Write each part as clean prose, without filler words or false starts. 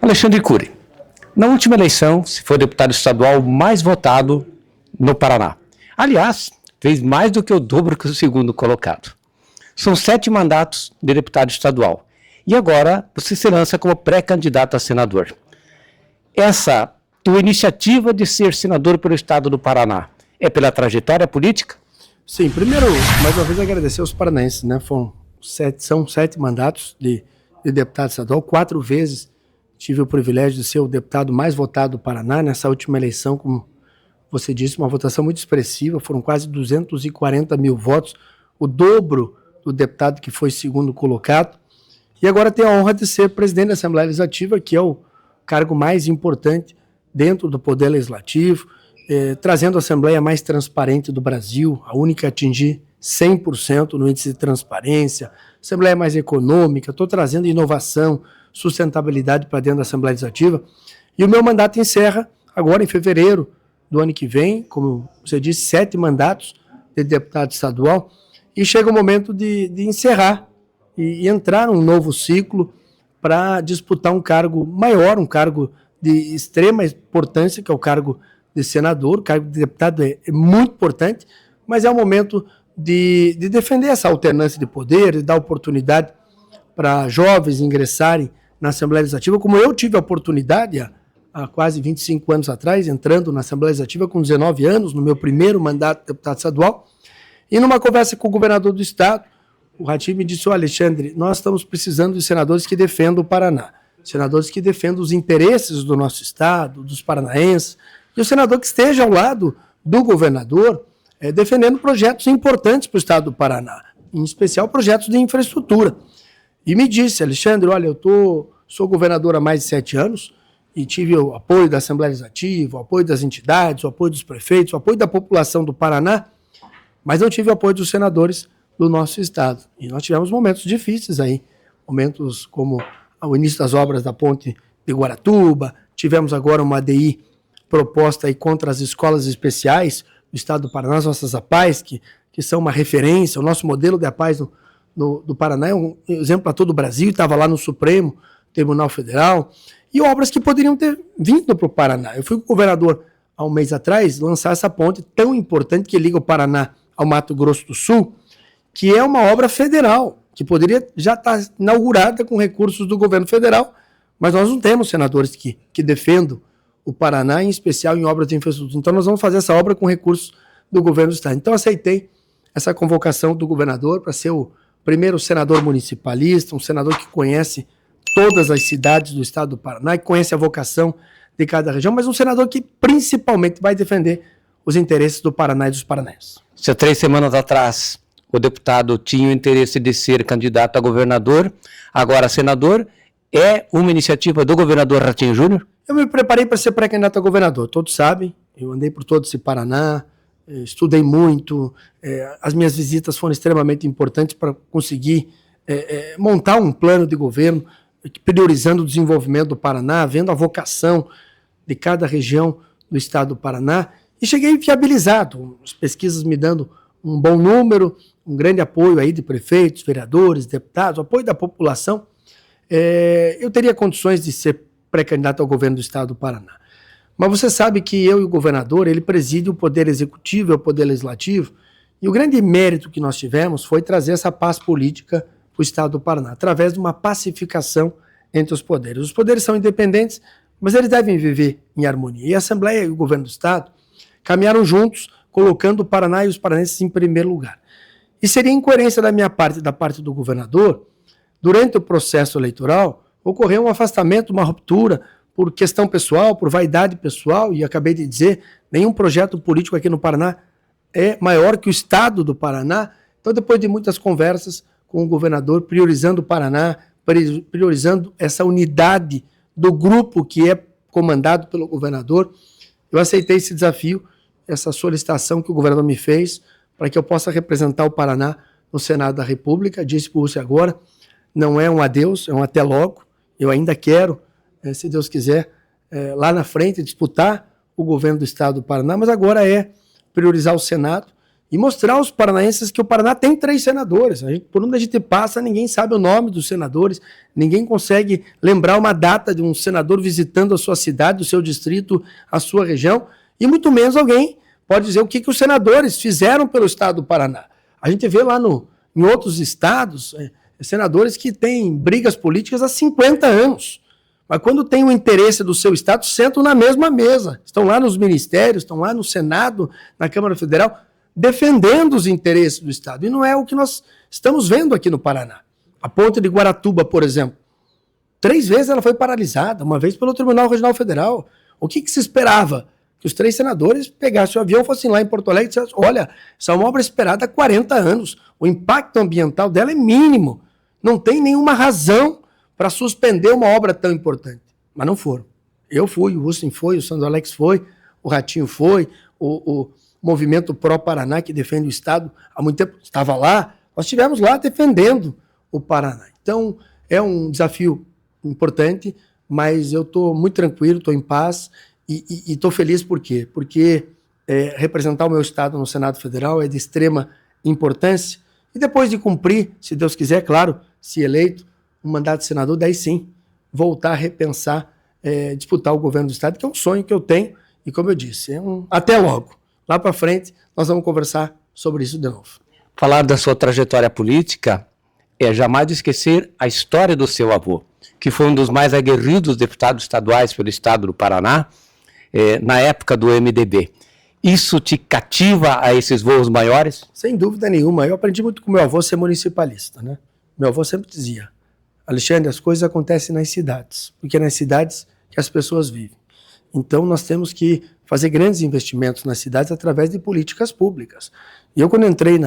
Alexandre Cury, na última eleição, se foi o deputado estadual mais votado no Paraná. Aliás, fez mais do que o dobro que o segundo colocado. São 7 mandatos de deputado estadual. E agora você se lança como pré-candidato a senador. Essa tua iniciativa de ser senador pelo estado do Paraná é pela trajetória política? Sim, primeiro, mais uma vez agradecer aos paranaenses, né? São 7 mandatos de deputado estadual, 4 vezes tive o privilégio de ser o deputado mais votado do Paraná. Nessa última eleição, como você disse, uma votação muito expressiva, foram quase 240 mil votos, o dobro do deputado que foi segundo colocado. E agora tenho a honra de ser presidente da Assembleia Legislativa, que é o cargo mais importante dentro do Poder Legislativo, trazendo a Assembleia mais transparente do Brasil, a única a atingir 100% no índice de transparência, Assembleia mais econômica. Estou trazendo inovação, sustentabilidade para dentro da Assembleia Legislativa. E o meu mandato encerra agora em fevereiro do ano que vem, como você disse, 7 mandatos de deputado estadual, e chega o momento de encerrar e entrar num novo ciclo para disputar um cargo maior, um cargo de extrema importância, que é o cargo de senador. O cargo de deputado é muito importante, mas é o momento de defender essa alternância de poder, de dar oportunidade para jovens ingressarem na Assembleia Legislativa, como eu tive a oportunidade há quase 25 anos atrás, entrando na Assembleia Legislativa com 19 anos, no meu primeiro mandato de deputado estadual. E numa conversa com o governador do estado, o Ratinho me disse: Alexandre, nós estamos precisando de senadores que defendam o Paraná, senadores que defendam os interesses do nosso estado, dos paranaenses, e o senador que esteja ao lado do governador, defendendo projetos importantes para o estado do Paraná, em especial projetos de infraestrutura. E me disse: Alexandre, olha, sou governador há mais de 7 anos e tive o apoio da Assembleia Legislativa, o apoio das entidades, o apoio dos prefeitos, o apoio da população do Paraná, mas não tive o apoio dos senadores do nosso estado. E nós tivemos momentos difíceis aí, momentos como o início das obras da ponte de Guaratuba, tivemos agora uma ADI proposta aí contra as escolas especiais do estado do Paraná, as nossas APAES, que são uma referência. O nosso modelo de APAES do Paraná é um exemplo para todo o Brasil, estava lá no Supremo Tribunal Federal, e obras que poderiam ter vindo para o Paraná. Eu fui com o governador há um mês atrás lançar essa ponte tão importante que liga o Paraná ao Mato Grosso do Sul, que é uma obra federal, que poderia já estar inaugurada com recursos do governo federal, mas nós não temos senadores que defendam o Paraná, em especial em obras de infraestrutura. Então nós vamos fazer essa obra com recursos do governo do estado. Então aceitei essa convocação do governador para ser o primeiro senador municipalista, um senador que conhece todas as cidades do estado do Paraná, que conhece a vocação de cada região, mas um senador que principalmente vai defender os interesses do Paraná e dos paranaenses. Se há 3 semanas atrás o deputado tinha o interesse de ser candidato a governador, agora senador, é uma iniciativa do governador Ratinho Júnior? Eu me preparei para ser pré-candidato a governador, todos sabem, eu andei por todo esse Paraná, estudei muito, as minhas visitas foram extremamente importantes para conseguir montar um plano de governo priorizando o desenvolvimento do Paraná, vendo a vocação de cada região do estado do Paraná, e cheguei viabilizado, as pesquisas me dando um bom número, um grande apoio aí de prefeitos, vereadores, deputados, apoio da população. Eu teria condições de ser pré-candidato ao governo do estado do Paraná. Mas você sabe que eu e o governador, ele preside o poder executivo e o poder legislativo, e o grande mérito que nós tivemos foi trazer essa paz política para o estado do Paraná, através de uma pacificação entre os poderes. Os poderes são independentes, mas eles devem viver em harmonia. E a Assembleia e o governo do estado caminharam juntos, colocando o Paraná e os paranenses em primeiro lugar. E seria incoerência da minha parte e da parte do governador, durante o processo eleitoral, ocorrer um afastamento, uma ruptura, por questão pessoal, por vaidade pessoal, e acabei de dizer, nenhum projeto político aqui no Paraná é maior que o estado do Paraná. Então, depois de muitas conversas com o governador, priorizando o Paraná, priorizando essa unidade do grupo que é comandado pelo governador, eu aceitei esse desafio, essa solicitação que o governador me fez, para que eu possa representar o Paraná no Senado da República. Disse por você agora, não é um adeus, é um até logo. Eu ainda quero, se Deus quiser, lá na frente, disputar o governo do estado do Paraná, mas agora é priorizar o Senado, e mostrar aos paranaenses que o Paraná tem 3 senadores. Por onde a gente passa, ninguém sabe o nome dos senadores, ninguém consegue lembrar uma data de um senador visitando a sua cidade, o seu distrito, a sua região, e muito menos alguém pode dizer o que os senadores fizeram pelo estado do Paraná. A gente vê lá em outros estados, senadores que têm brigas políticas há 50 anos. Mas quando tem o interesse do seu estado, sentam na mesma mesa. Estão lá nos ministérios, estão lá no Senado, na Câmara Federal, defendendo os interesses do estado. E não é o que nós estamos vendo aqui no Paraná. A ponte de Guaratuba, por exemplo. 3 vezes ela foi paralisada, uma vez pelo Tribunal Regional Federal. O que se esperava? Que os 3 senadores pegassem o avião, fossem lá em Porto Alegre e dissessem, olha, essa é uma obra esperada há 40 anos. O impacto ambiental dela é mínimo. Não tem nenhuma razão para suspender uma obra tão importante. Mas não foram. Eu fui, o Rustin foi, o Sandro Alex foi, o Ratinho foi, o Movimento Pró-Paraná, que defende o Estado, há muito tempo estava lá. Nós estivemos lá defendendo o Paraná. Então, é um desafio importante, mas eu estou muito tranquilo, estou em paz e estou feliz por quê? Porque representar o meu Estado no Senado Federal é de extrema importância e depois de cumprir, se Deus quiser, claro, se eleito, um mandato de senador, daí sim, voltar a repensar, disputar o governo do Estado, que é um sonho que eu tenho, e como eu disse, até logo. Lá para frente, nós vamos conversar sobre isso de novo. Falar da sua trajetória política é jamais esquecer a história do seu avô, que foi um dos mais aguerridos deputados estaduais pelo Estado do Paraná, na época do MDB. Isso te cativa a esses voos maiores? Sem dúvida nenhuma. Eu aprendi muito com meu avô ser municipalista, né? Meu avô sempre dizia, Alexandre, as coisas acontecem nas cidades, porque é nas cidades que as pessoas vivem. Então, nós temos que fazer grandes investimentos nas cidades através de políticas públicas. E eu, quando entrei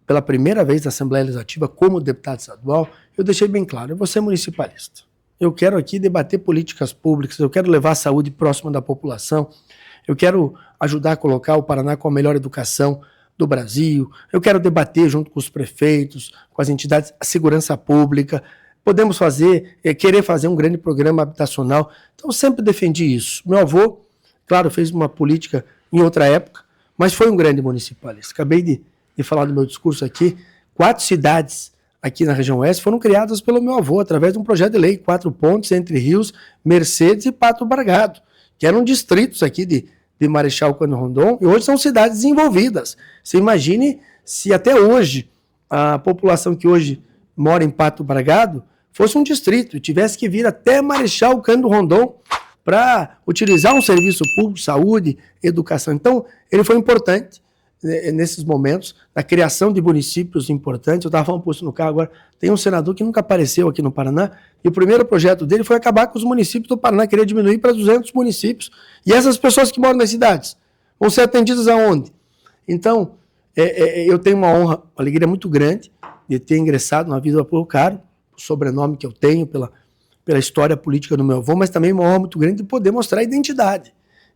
pela primeira vez na Assembleia Legislativa como deputado estadual, eu deixei bem claro, eu vou ser municipalista. Eu quero aqui debater políticas públicas, eu quero levar a saúde próxima da população, eu quero ajudar a colocar o Paraná com a melhor educação do Brasil, eu quero debater junto com os prefeitos, com as entidades, a segurança pública. Podemos querer fazer um grande programa habitacional. Então, eu sempre defendi isso. Meu avô, claro, fez uma política em outra época, mas foi um grande municipalista. Acabei de falar do meu discurso aqui. 4 cidades aqui na região oeste foram criadas pelo meu avô, através de um projeto de lei, 4 pontes entre Rios, Mercedes e Pato Bragado, que eram distritos aqui de Marechal Cândido Rondon, e hoje são cidades desenvolvidas. Você imagine se até hoje a população que hoje mora em Pato Bragado fosse um distrito e tivesse que vir até Marechal Cândido Rondon para utilizar um serviço público, saúde, educação. Então, ele foi importante nesses momentos, na criação de municípios importantes. Eu estava falando isso no carro agora, tem um senador que nunca apareceu aqui no Paraná, e o primeiro projeto dele foi acabar com os municípios do Paraná, queria diminuir para 200 municípios. E essas pessoas que moram nas cidades vão ser atendidas aonde? Então, eu tenho uma honra, uma alegria muito grande de ter ingressado na vida do Apoio Caro, o sobrenome que eu tenho pela história política do meu avô, mas também uma honra muito grande de poder mostrar a identidade.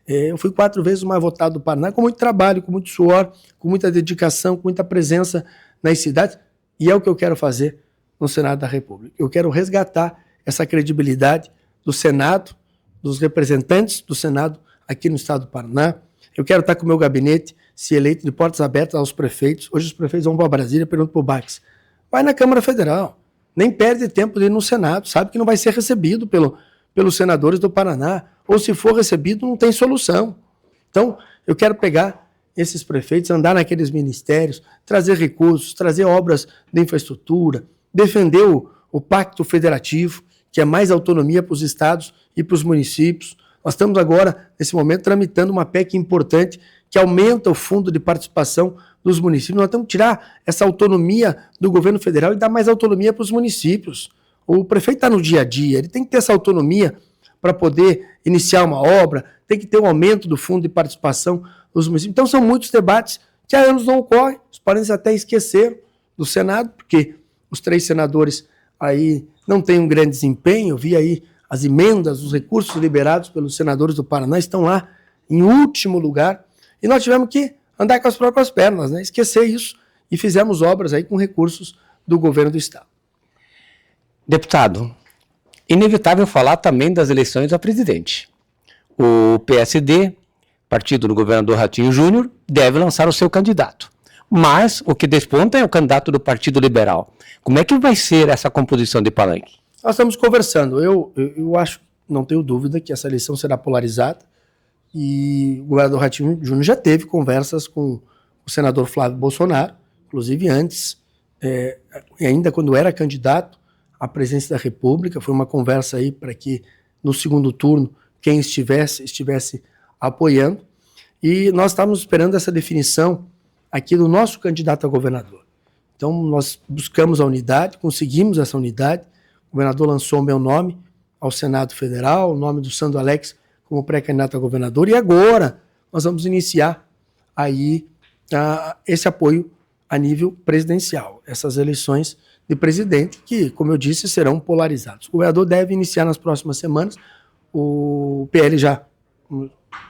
Eu fui 4 vezes o mais votado do Paraná, com muito trabalho, com muito suor, com muita dedicação, com muita presença nas cidades, e é o que eu quero fazer no Senado da República. Eu quero resgatar essa credibilidade do Senado, dos representantes do Senado aqui no estado do Paraná. Eu quero estar com o meu gabinete, se eleito, de portas abertas aos prefeitos. Hoje os prefeitos vão para Brasília e perguntam para o Bax, vai na Câmara Federal, nem perde tempo de ir no Senado, sabe que não vai ser recebido pelos senadores do Paraná, ou se for recebido, não tem solução. Então, eu quero pegar esses prefeitos, andar naqueles ministérios, trazer recursos, trazer obras de infraestrutura, defender o Pacto Federativo, que é mais autonomia para os estados e para os municípios. Nós estamos agora, nesse momento, tramitando uma PEC importante que aumenta o fundo de participação dos municípios. Nós temos que tirar essa autonomia do governo federal e dar mais autonomia para os municípios. O prefeito está no dia a dia, ele tem que ter essa autonomia para poder iniciar uma obra, tem que ter um aumento do fundo de participação dos municípios. Então são muitos debates que há anos não ocorrem, os parentes até esqueceram do Senado, porque os 3 senadores aí não têm um grande desempenho. Eu vi aí as emendas, os recursos liberados pelos senadores do Paraná estão lá em último lugar, e nós tivemos que andar com as próprias pernas, né? Esquecer isso, e fizemos obras aí com recursos do governo do estado. Deputado, inevitável falar também das eleições a presidente. O PSD, partido do governador Ratinho Júnior, deve lançar o seu candidato. mas o que desponta é o candidato do Partido Liberal. Como é que vai ser essa composição de palanque? Nós estamos conversando. Eu acho, não tenho dúvida, que essa eleição será polarizada e o governador Ratinho Júnior já teve conversas com o senador Flávio Bolsonaro, inclusive antes, ainda quando era candidato à presidência da República. Foi uma conversa aí para que no segundo turno quem estivesse apoiando, e nós estávamos esperando essa definição aqui do nosso candidato a governador. Então nós buscamos a unidade, conseguimos essa unidade, o governador lançou o meu nome ao Senado Federal, o nome do Sandro Alex como pré-candidato a governador, e agora nós vamos iniciar aí esse apoio a nível presidencial, essas eleições de presidente que, como eu disse, serão polarizadas. O governador deve iniciar nas próximas semanas. O PL já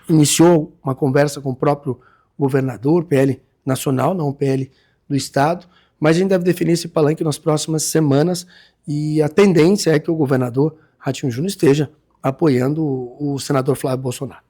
iniciou uma conversa com o próprio governador, PL nacional, não o PL do estado, mas a gente deve definir esse palanque nas próximas semanas, e a tendência é que o governador Ratinho Júnior esteja apoiando o senador Flávio Bolsonaro.